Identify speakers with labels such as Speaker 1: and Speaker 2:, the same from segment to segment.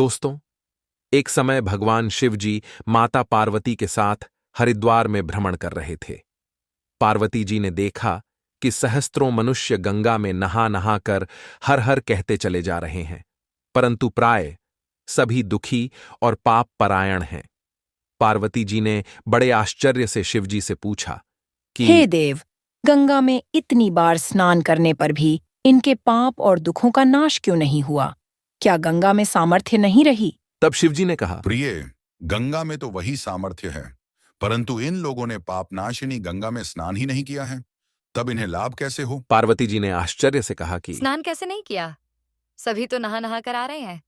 Speaker 1: दोस्तों, एक समय भगवान शिव जी माता पार्वती के साथ हरिद्वार में भ्रमण कर रहे थे। पार्वती जी ने देखा कि सहस्त्रों मनुष्य गंगा में नहा नहा कर हर हर कहते चले जा रहे हैं, परंतु प्राय सभी दुखी और पाप परायण हैं। पार्वती जी ने बड़े आश्चर्य से शिव जी से पूछा कि
Speaker 2: हे देव, गंगा में इतनी बार स्नान करने पर भी इनके पाप और दुखों का नाश क्यों नहीं हुआ? क्या गंगा में सामर्थ्य नहीं रही?
Speaker 1: तब शिव जी ने कहा,
Speaker 3: प्रिय, गंगा में तो वही सामर्थ्य है, परंतु इन लोगों ने पापनाशिनी गंगा में स्नान ही नहीं किया है, तब इन्हें लाभ कैसे हो?
Speaker 1: पार्वती जी ने आश्चर्य से कहा कि
Speaker 4: स्नान कैसे नहीं किया? सभी तो नहा नहा कर आ रहे हैं।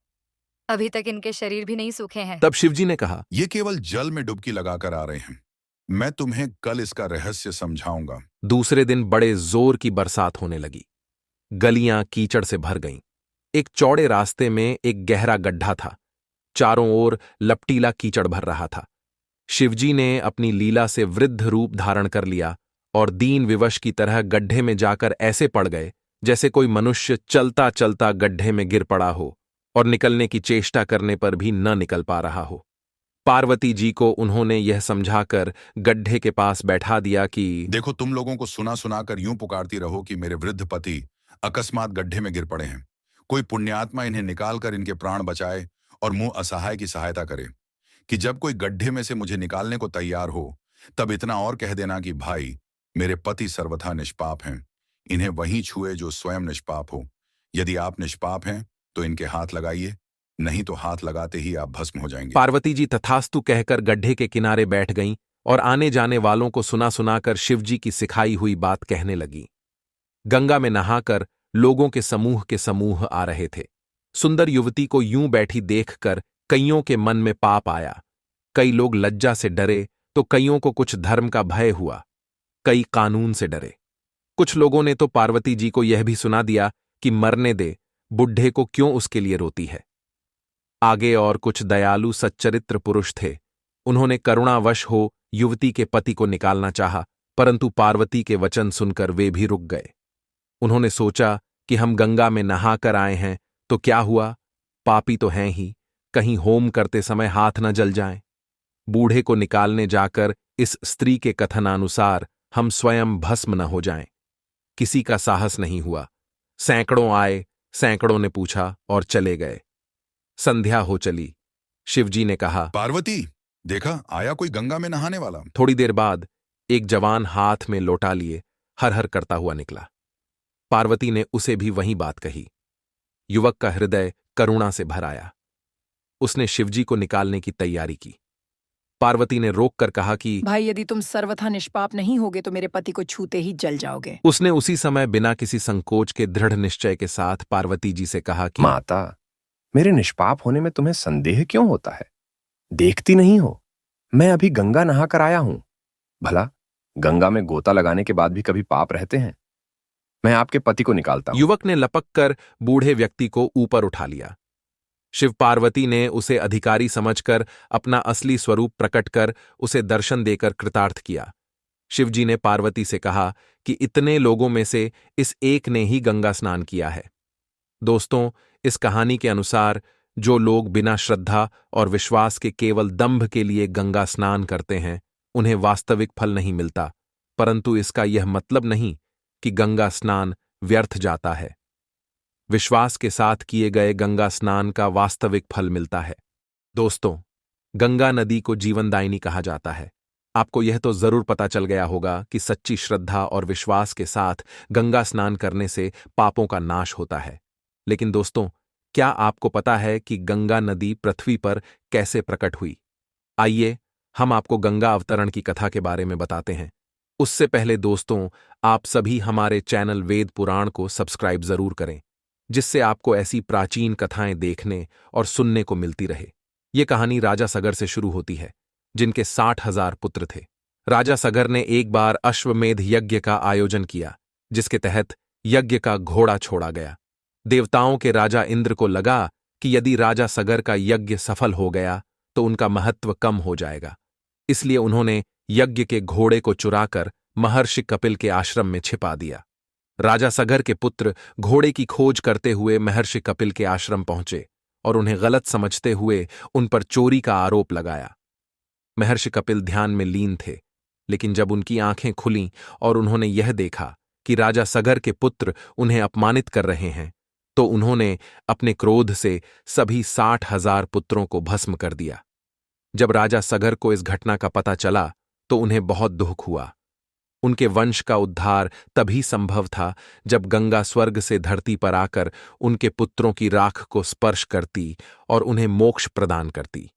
Speaker 4: अभी तक इनके शरीर भी नहीं सूखे हैं।
Speaker 1: तब शिव जी ने कहा,
Speaker 3: ये केवल जल में डुबकी लगाकर आ रहे हैं। मैं तुम्हें कल इसका रहस्य समझाऊंगा।
Speaker 1: दूसरे दिन बड़े जोर की बरसात होने लगी। गलियां कीचड़ से भर गईं। एक चौड़े रास्ते में एक गहरा गड्ढा था। चारों ओर लपटीला कीचड़ भर रहा था। शिवजी ने अपनी लीला से वृद्ध रूप धारण कर लिया और दीन विवश की तरह गड्ढे में जाकर ऐसे पड़ गए जैसे कोई मनुष्य चलता चलता गड्ढे में गिर पड़ा हो और निकलने की चेष्टा करने पर भी न निकल पा रहा हो। पार्वती जी को उन्होंने यह समझाकर गड्ढे के पास बैठा दिया कि
Speaker 3: देखो, तुम लोगों को सुना सुनाकर यूं पुकारती रहो कि मेरे वृद्ध पति अकस्मात गड्ढे में गिर पड़े हैं। कोई पुण्यात्मा इन्हें निकालकर इनके प्राण बचाए और मुंह असहाय की सहायता करे कि जब कोई गड्ढे में से मुझे निकालने को तैयार हो, तब इतना और कह देना कि भाई, मेरे पति सर्वथा निष्पाप हैं। इन्हें वहीं छुए जो स्वयं निष्पाप हो। यदि आप निष्पाप हैं तो इनके हाथ लगाइए, नहीं तो हाथ लगाते ही आप भस्म हो जाएंगे।
Speaker 1: पार्वती जी तथास्तु कहकर गड्ढे के किनारे बैठ गईं और आने जाने वालों को सुना सुनाकर शिवजी की सिखाई हुई बात कहने लगी। गंगा में नहाकर लोगों के समूह आ रहे थे। सुंदर युवती को यूं बैठी देखकर कईयों के मन में पाप आया। कई लोग लज्जा से डरे तो कईयों को कुछ धर्म का भय हुआ। कई कानून से डरे। कुछ लोगों ने तो पार्वती जी को यह भी सुना दिया कि मरने दे, बुढ़े को क्यों उसके लिए रोती है। आगे और कुछ दयालु सच्चरित्र पुरुष थे। उन्होंने करुणावश हो युवती के पति को निकालना चाहा, परंतु पार्वती के वचन सुनकर वे भी रुक गए। उन्होंने सोचा कि हम गंगा में नहाकर आए हैं तो क्या हुआ, पापी तो हैं ही, कहीं होम करते समय हाथ न जल जाएं। बूढ़े को निकालने जाकर इस स्त्री के कथनानुसार हम स्वयं भस्म न हो जाएं। किसी का साहस नहीं हुआ। सैकड़ों आए, सैकड़ों ने पूछा और चले गए। संध्या हो चली। शिवजी ने कहा,
Speaker 3: पार्वती, देखा आया कोई गंगा में नहाने वाला।
Speaker 1: थोड़ी देर बाद एक जवान हाथ में लोटा लिए हर हर करता हुआ निकला। पार्वती ने उसे भी वही बात कही। युवक का हृदय करुणा से भर आया। उसने शिवजी को निकालने की तैयारी की। पार्वती ने रोककर कहा कि
Speaker 2: भाई, यदि तुम सर्वथा निष्पाप नहीं होगे तो मेरे पति को छूते ही जल जाओगे।
Speaker 1: उसने उसी समय बिना किसी संकोच के दृढ़ निश्चय के साथ पार्वती जी से कहा कि
Speaker 5: माता, मेरे निष्पाप होने में तुम्हें संदेह क्यों होता है? देखती नहीं हो, मैं अभी गंगा नहाकर आया हूं। भला गंगा में गोता लगाने के बाद भी कभी पाप रहते हैं? मैं आपके पति को निकालता हूं।
Speaker 1: युवक ने लपक कर बूढ़े व्यक्ति को ऊपर उठा लिया। शिव पार्वती ने उसे अधिकारी समझकर अपना असली स्वरूप प्रकट कर उसे दर्शन देकर कृतार्थ किया। शिवजी ने पार्वती से कहा कि इतने लोगों में से इस एक ने ही गंगा स्नान किया है। दोस्तों, इस कहानी के अनुसार जो लोग बिना श्रद्धा और विश्वास के केवल दंभ के लिए गंगा स्नान करते हैं, उन्हें वास्तविक फल नहीं मिलता, परंतु इसका यह मतलब नहीं कि गंगा स्नान व्यर्थ जाता है। विश्वास के साथ किए गए गंगा स्नान का वास्तविक फल मिलता है। दोस्तों, गंगा नदी को जीवनदायिनी कहा जाता है। आपको यह तो जरूर पता चल गया होगा कि सच्ची श्रद्धा और विश्वास के साथ गंगा स्नान करने से पापों का नाश होता है। लेकिन दोस्तों, क्या आपको पता है कि गंगा नदी पृथ्वी पर कैसे प्रकट हुई? आइए हम आपको गंगा अवतरण की कथा के बारे में बताते हैं। उससे पहले दोस्तों, आप सभी हमारे चैनल वेद पुराण को सब्सक्राइब जरूर करें, जिससे आपको ऐसी प्राचीन कथाएं देखने और सुनने को मिलती रहे। ये कहानी राजा सगर से शुरू होती है, जिनके 60,000 पुत्र थे। राजा सगर ने एक बार अश्वमेध यज्ञ का आयोजन किया, जिसके तहत यज्ञ का घोड़ा छोड़ा गया। देवताओं के राजा इंद्र को लगा कि यदि राजा सगर का यज्ञ सफल हो गया तो उनका महत्व कम हो जाएगा। इसलिए उन्होंने यज्ञ के घोड़े को चुराकर महर्षि कपिल के आश्रम में छिपा दिया। राजा सगर के पुत्र घोड़े की खोज करते हुए महर्षि कपिल के आश्रम पहुंचे और उन्हें गलत समझते हुए उन पर चोरी का आरोप लगाया। महर्षि कपिल ध्यान में लीन थे, लेकिन जब उनकी आंखें खुलीं और उन्होंने यह देखा कि राजा सगर के पुत्र उन्हें अपमानित कर रहे हैं, तो उन्होंने अपने क्रोध से सभी 60,000 पुत्रों को भस्म कर दिया। जब राजा सगर को इस घटना का पता चला तो उन्हें बहुत दुख हुआ। उनके वंश का उद्धार तभी संभव था जब गंगा स्वर्ग से धरती पर आकर उनके पुत्रों की राख को स्पर्श करती और उन्हें मोक्ष प्रदान करती।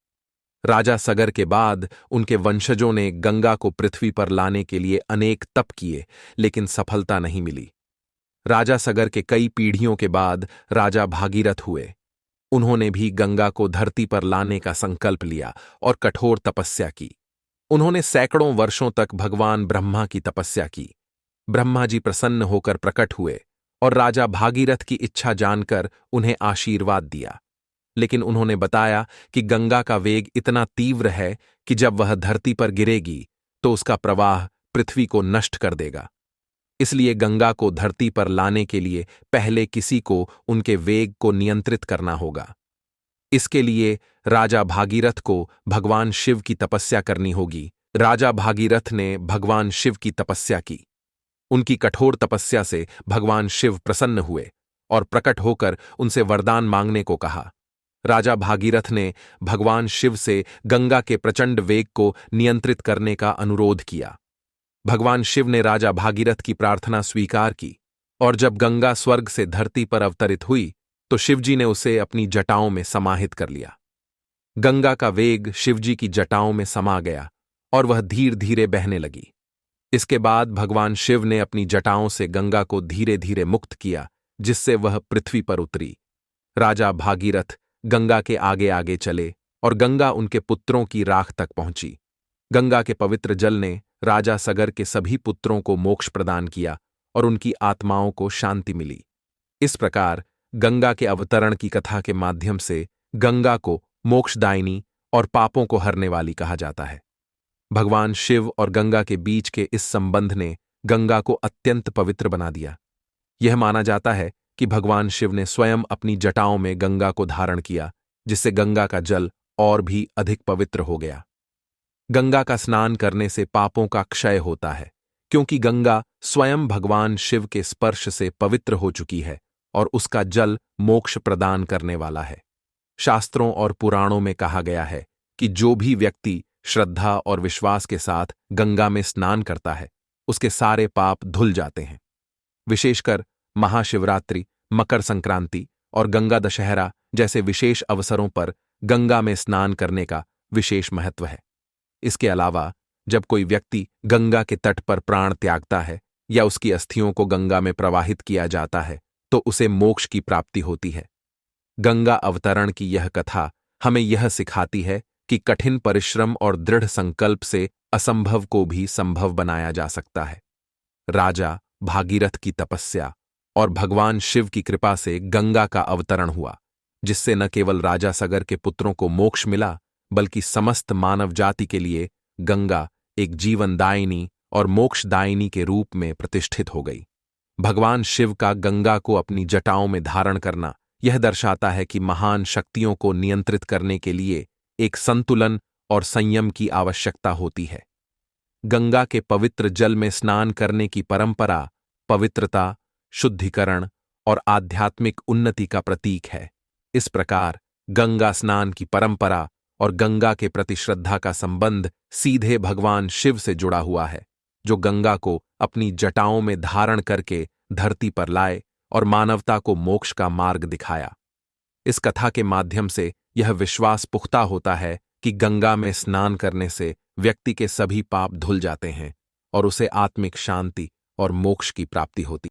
Speaker 1: राजा सगर के बाद उनके वंशजों ने गंगा को पृथ्वी पर लाने के लिए अनेक तप किए, लेकिन सफलता नहीं मिली। राजा सगर के कई पीढ़ियों के बाद राजा भागीरथ हुए। उन्होंने भी गंगा को धरती पर लाने का संकल्प लिया और कठोर तपस्या की। उन्होंने सैकड़ों वर्षों तक भगवान ब्रह्मा की तपस्या की। ब्रह्मा जी प्रसन्न होकर प्रकट हुए और राजा भागीरथ की इच्छा जानकर उन्हें आशीर्वाद दिया, लेकिन उन्होंने बताया कि गंगा का वेग इतना तीव्र है कि जब वह धरती पर गिरेगी तो उसका प्रवाह पृथ्वी को नष्ट कर देगा। इसलिए गंगा को धरती पर लाने के लिए पहले किसी को उनके वेग को नियंत्रित करना होगा। इसके लिए राजा भागीरथ को भगवान शिव की तपस्या करनी होगी। राजा भागीरथ ने भगवान शिव की तपस्या की। उनकी कठोर तपस्या से भगवान शिव प्रसन्न हुए और प्रकट होकर उनसे वरदान मांगने को कहा। राजा भागीरथ ने भगवान शिव से गंगा के प्रचंड वेग को नियंत्रित करने का अनुरोध किया। भगवान शिव ने राजा भागीरथ की प्रार्थना स्वीकार की और जब गंगा स्वर्ग से धरती पर अवतरित हुई तो शिवजी ने उसे अपनी जटाओं में समाहित कर लिया। गंगा का वेग शिवजी की जटाओं में समा गया और वह धीरे धीरे बहने लगी। इसके बाद भगवान शिव ने अपनी जटाओं से गंगा को धीरे धीरे मुक्त किया, जिससे वह पृथ्वी पर उतरी। राजा भागीरथ गंगा के आगे आगे चले और गंगा उनके पुत्रों की राख तक पहुंची। गंगा के पवित्र जल ने राजा सगर के सभी पुत्रों को मोक्ष प्रदान किया और उनकी आत्माओं को शांति मिली। इस प्रकार गंगा के अवतरण की कथा के माध्यम से गंगा को मोक्षदायिनी और पापों को हरने वाली कहा जाता है। भगवान शिव और गंगा के बीच के इस संबंध ने गंगा को अत्यंत पवित्र बना दिया। यह माना जाता है कि भगवान शिव ने स्वयं अपनी जटाओं में गंगा को धारण किया, जिससे गंगा का जल और भी अधिक पवित्र हो गया। गंगा का स्नान करने से पापों का क्षय होता है, क्योंकि गंगा स्वयं भगवान शिव के स्पर्श से पवित्र हो चुकी है और उसका जल मोक्ष प्रदान करने वाला है। शास्त्रों और पुराणों में कहा गया है कि जो भी व्यक्ति श्रद्धा और विश्वास के साथ गंगा में स्नान करता है, उसके सारे पाप धुल जाते हैं। विशेषकर महाशिवरात्रि, मकर संक्रांति और गंगा दशहरा जैसे विशेष अवसरों पर गंगा में स्नान करने का विशेष महत्व है। इसके अलावा जब कोई व्यक्ति गंगा के तट पर प्राण त्यागता है या उसकी अस्थियों को गंगा में प्रवाहित किया जाता है, तो उसे मोक्ष की प्राप्ति होती है। गंगा अवतरण की यह कथा हमें यह सिखाती है कि कठिन परिश्रम और दृढ़ संकल्प से असंभव को भी संभव बनाया जा सकता है। राजा भागीरथ की तपस्या और भगवान शिव की कृपा से गंगा का अवतरण हुआ, जिससे न केवल राजा सगर के पुत्रों को मोक्ष मिला, बल्कि समस्त मानव जाति के लिए गंगा एक जीवनदायिनी और मोक्षदायिनी के रूप में प्रतिष्ठित हो गई। भगवान शिव का गंगा को अपनी जटाओं में धारण करना यह दर्शाता है कि महान शक्तियों को नियंत्रित करने के लिए एक संतुलन और संयम की आवश्यकता होती है। गंगा के पवित्र जल में स्नान करने की परंपरा पवित्रता, शुद्धिकरण और आध्यात्मिक उन्नति का प्रतीक है। इस प्रकार गंगा स्नान की परंपरा और गंगा के प्रति श्रद्धा का संबंध सीधे भगवान शिव से जुड़ा हुआ है, जो गंगा को अपनी जटाओं में धारण करके धरती पर लाए और मानवता को मोक्ष का मार्ग दिखाया। इस कथा के माध्यम से यह विश्वास पुख्ता होता है कि गंगा में स्नान करने से व्यक्ति के सभी पाप धुल जाते हैं और उसे आत्मिक शांति और मोक्ष की प्राप्ति होती है।